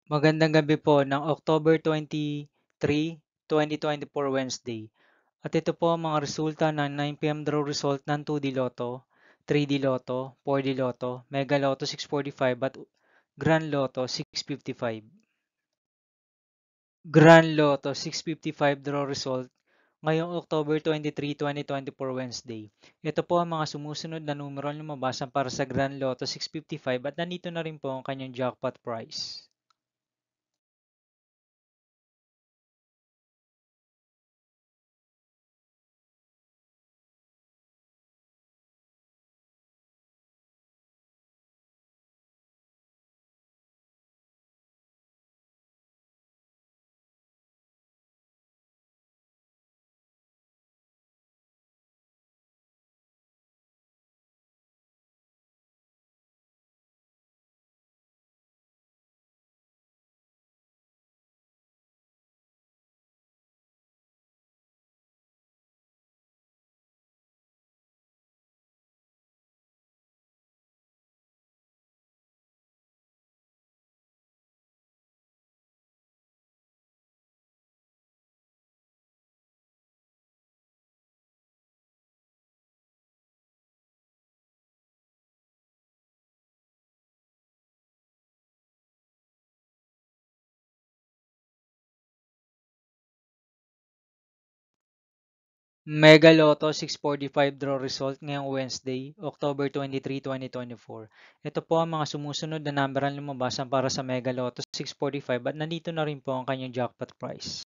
Magandang gabi po ng October 23, 2024 Wednesday. At ito po ang mga resulta ng 9 p.m. draw result ng 2D Lotto, 3D Lotto, 4D Lotto, Mega Lotto 645 at Grand Lotto 655. Grand Lotto 655 draw result ngayong October 23, 2024 Wednesday. Ito po ang mga sumusunod na numero na lumabasan para sa Grand Lotto 655 at nandito na rin po ang kanyang jackpot price. Mega Lotto 645 draw result ngayong Wednesday, October 23, 2024. Ito po ang mga sumusunod na number ang lumabasan para sa Mega Lotto 645 at nandito na rin po ang kanyang jackpot price.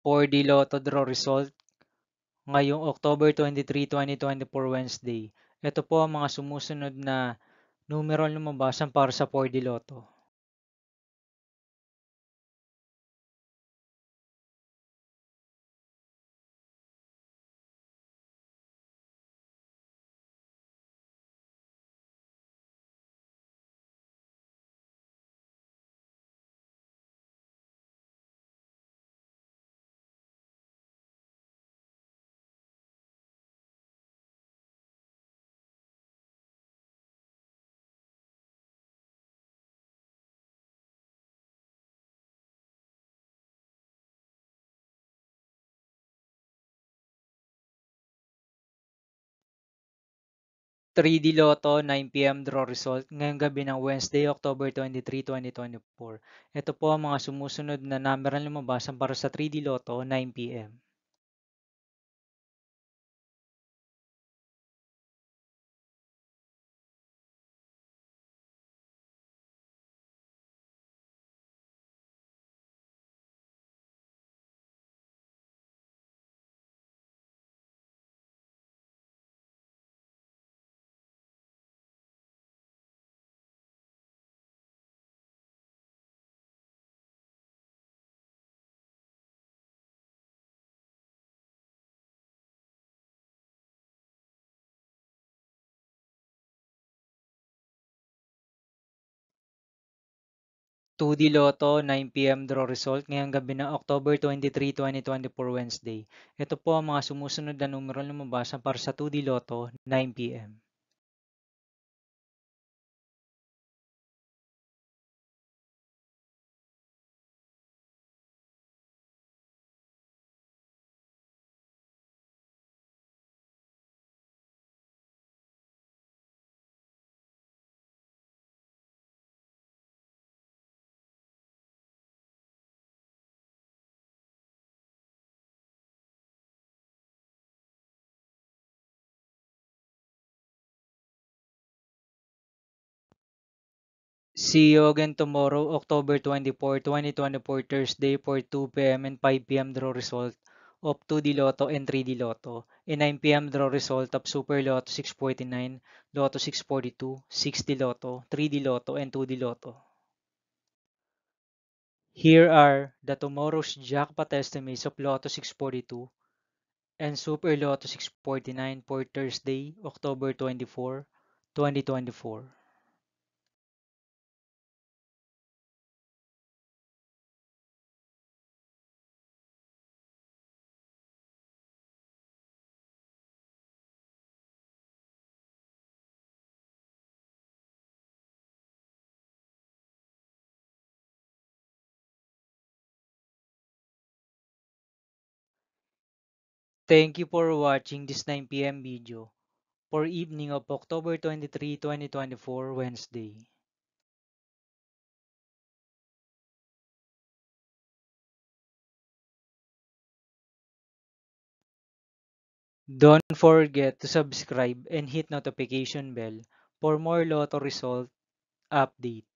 4D Lotto draw result ngayong October 23, 2024 Wednesday. Ito po ang mga sumusunod na numero ang lumabasan para sa 4D Lotto. Three d Lotto 9 p.m. draw result ngayong gabi ng Wednesday, October 23, 2024. Ito po ang mga sumusunod na number ang lumabasan para sa 3D Lotto 9 p.m. Two d Lotto 9 p.m. draw result ngayong gabi ng October 23, 2024 Wednesday. Ito po ang mga sumusunod na numero ang lumabasan para sa 2D Lotto 9 p.m. See you again tomorrow, October 24, 2024, Thursday for 2 p.m. and 5 p.m. draw result of 2D Lotto and 3D Lotto, and 9 p.m. draw result of Super Lotto 649, Lotto 642, 6D Lotto, 3D Lotto, and 2D Lotto. Here are the tomorrow's jackpot estimates of Lotto 642 and Super Lotto 649 for Thursday, October 24, 2024. Thank you for watching this 9 p.m. video for evening of October 23, 2024, Wednesday. Don't forget to subscribe and hit notification bell for more Lotto result update.